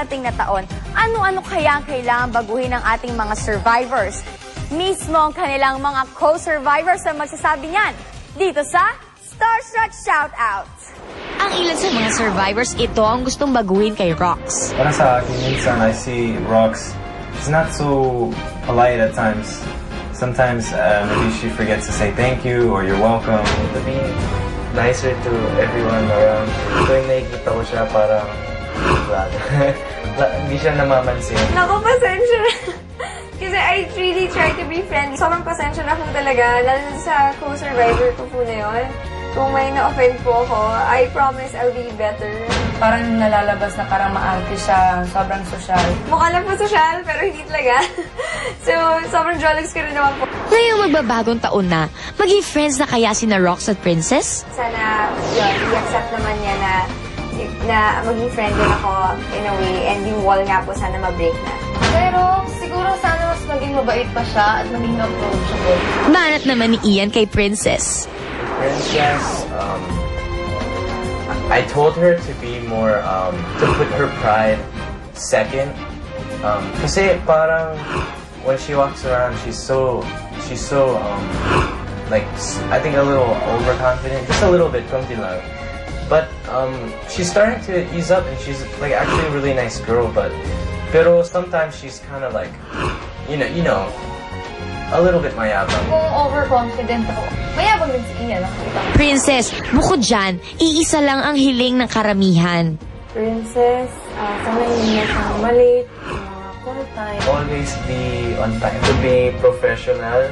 darating na taon, ano-ano kaya ang kailangan baguhin ng ating mga survivors? Mismo ang kanilang mga co-survivors ang magsasabi niyan dito sa Starstruck Shoutout. Ang ilan sa mga survivors, ito ang gustong baguhin kay Rox. Para sa akin, minsan I see Rox, she's not so polite at times. Sometimes maybe she forgets to say thank you or you're welcome. To be nicer to everyone around. Tuwing nakikita ko siya, parang hindi siya namamansin. Naku, pasensya na. Kasi I really try to be friendly. Sobrang pasensya na po talaga, lalo sa co-survivor ko po na yun. Kung may na-offend po ako, I promise I'll be better. Parang nalalabas na parang maarte siya, sobrang sosyal. Mukha lang po sosyal, pero hindi talaga. So, sobrang jolix ko rin naman po. Ngayong magbabagong taon na, maging friends na kaya sina Rox at Princess? Sana, yun, i-accept naman niya na maging friend din ako in a way, and yung wall nga po sana ma-break na. Pero siguro sana mas maging mabait pa siya at maging approachable. Banat naman ni Ian kay Princess. Princess, I told her to be more, to put her pride second. Kasi parang when she walks around, she's so, like, I think a little overconfident, just a little bit, konti lang. But she's starting to ease up, and she's like actually a really nice girl. Pero sometimes she's kind of like, you know, a little bit mayabang. Kung overconfident ako, mayabang din si Ian. Princess, bukod dyan, iisa lang ang hiling ng karamihan. Princess, sana hindi na siya malate, call time. Always be on time. To be professional,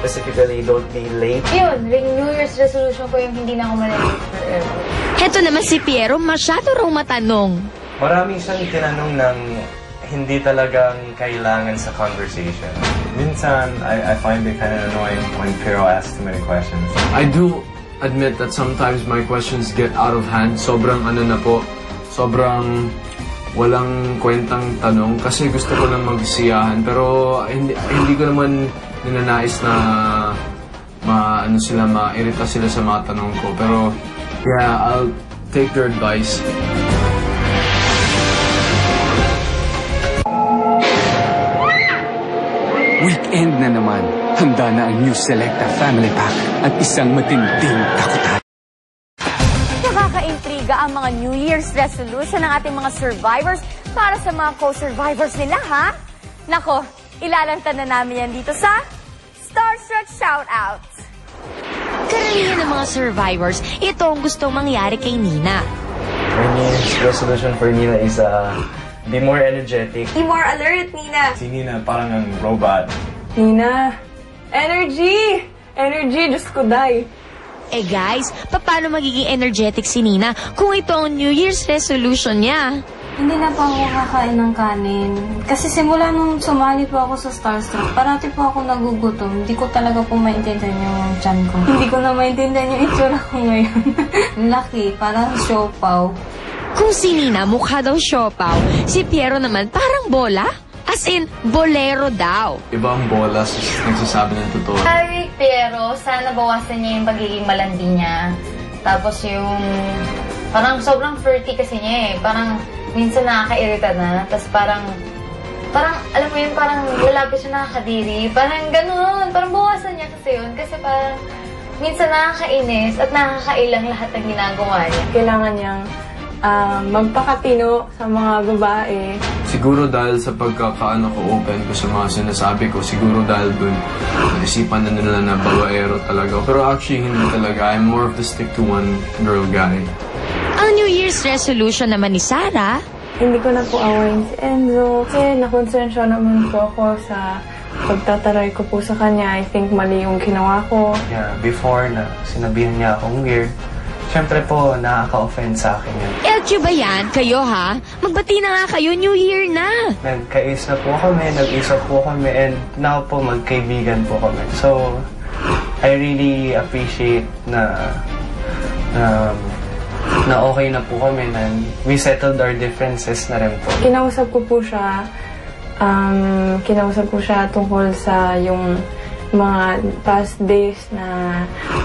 specifically don't be late. Yun, New Year's resolution ko yung hindi na ako malate forever. Heto naman si Piero, masyado raw matanong. Maraming siyang tinanong ng hindi talagang kailangan sa conversation. Minsan, I find it kind of annoying when Piero asks too many questions. I do admit that sometimes my questions get out of hand. Sobrang sobrang walang kwentang tanong kasi gusto ko lang magsiyahan. Pero hindi ko naman ninanais na mairita sila sa mga tanong ko. Pero yeah, I'll take their advice. Weekend na naman. Handa na ang new Selecta Family Pack at isang matinding takutan. Nakaka-intriga ang mga New Year's resolution ng ating mga survivors para sa mga co-survivors nila, ha? Nako, ilalantad na namin yan dito sa Starstruck Shoutout. Karamihan ng mga survivors, ito ang gustong mangyari kay Nina. My New Year's resolution for Nina is be more energetic. Be more alert, Nina. Si Nina parang ang robot. Nina, energy! Energy, Diyos ko, day. Eh guys, paano magiging energetic si Nina kung ito ang New Year's resolution niya? Hindi na po ako kakain ng kanin. Kasi simula nung sumali po ako sa Starstruck, parati po ako nagugutom. Hindi ko talaga po maintindihan yung tiyan ko. Hindi ko na maintindihan yung itsura ko ngayon. Laki, parang siopaw. Kung si Nina mukha daw siopaw, si Piero naman parang bola? As in, bolero daw. Iba ang bola nagsasabi ng totoo. Sabi, pero sana bawasan niya yung pagiging malandi niya. Tapos yung parang sobrang flirty kasi niya eh. Parang minsan nakaka-irita na. Tapos parang alam mo yun, parang lalapit siya nakakadiri. Parang ganun. Parang bawasan niya kasi yun. Kasi parang minsan nakakainis at nakakailang lahat ng ginagawa niya. Kailangan niyang magpakatino sa mga babae. Siguro dahil sa pagkakaano ko open ko sa mga sinasabi ko, siguro dahil dun, naisipan na nila na babaero talaga. Pero actually, hindi talaga. I'm more of the stick-to-one-girl guy. Ang New Year's resolution naman ni Sarah, Hindi ko na po awayin si Enzo. Kasi nakonsensya naman po ako sa pagtataray ko po sa kanya. I think mali yung ginawa ko. Yeah, before na sinabihan niya akong weird, siyempre po, nakaka-offend sa akin yun. LQ ba yan? Kayo ha? Magbati na nga kayo, New Year na! Nagkais na po kami, nag-isap po kami, and now po magkaibigan po kami. So, I really appreciate na okay na po kami, na we settled our differences na rin po. Kinausap ko siya tungkol sa yung mga past days na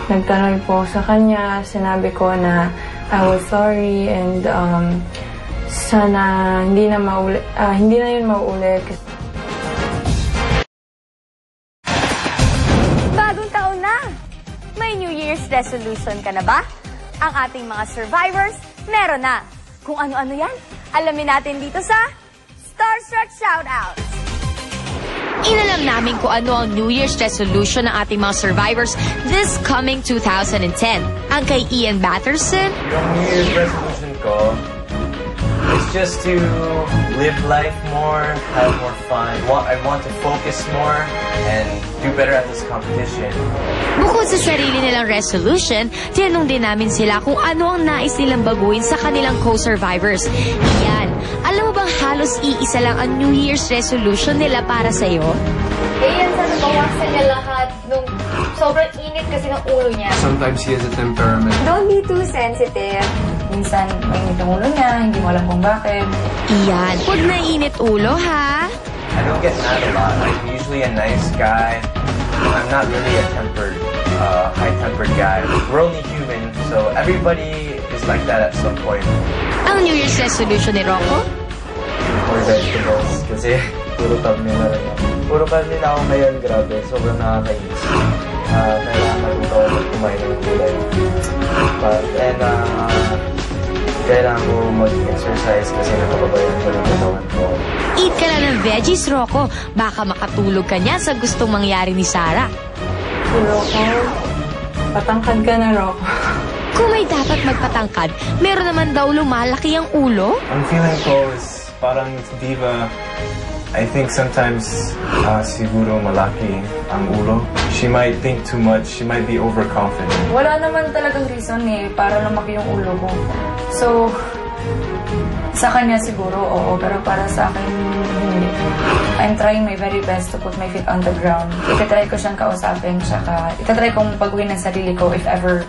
nagtaray po sa kanya. Sinabi ko na I was sorry and Sana hindi na yun mauulit. Bagong taon na! May New Year's resolution ka na ba? Ang ating mga survivors, meron na. Kung ano-ano yan, alamin natin dito sa Starstruck Shoutout! Inalam namin kung ano ang New Year's resolution ng ating mga survivors this coming 2010. Ang kay Ian Batterson, Yung New Year's resolution ko is just to live life more, have more fun. I want to focus more and do better at this competition. bukod sa sarili nilang resolution, tinanong din namin sila kung ano ang nais nilang baguhin sa kanilang co-survivors. Ian, alam mo bang halos iisa lang ang New Year's resolution nila para sa'yo? Yan, sana bawasan niya lahat nung sobrang init kasi ng ulo niya. Sometimes he has a temperament. Don't be too sensitive. Minsan, mainit ang ulo niya, hindi mo alam kung bakit. Iyan, huwag na init ulo ha. I don't get mad a lot. I'm usually a nice guy. I'm not really a high-tempered guy. We're only human, so everybody is like that at some point. Ang New Year's resolution ni Rocco? More vegetables, kasi puro karne na rin ako. Puro karne na ako ngayon, grabe. Sobrang nakakainis. Kailangan matuto ako kumain ng gulay. And kailangan ko mag-exercise kasi nakababayan ko yung katawan ko. Eat ka lang ng veggies, Rocco. Baka makatulog ka niya sa gustong mangyari ni Sarah. Rocco, patangkad ka na, Rocco. Kung may dapat magpatangkad, meron naman daw lumalaki ang ulo? Ang feeling ko is parang diva. I think sometimes siguro malaki ang ulo. She might think too much. She might be overconfident. Wala naman talagang reason para lumaki yung ulo ko. So, sa kanya siguro, oo. Pero para sa akin, hindi. I'm trying my very best to put my feet on the ground. Itatry ko siyang kausapin, tsaka itatry kong pagawin ng sarili ko if ever,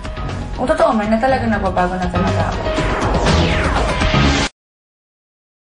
kung totoo man, na talaga nagbabago na talaga ako.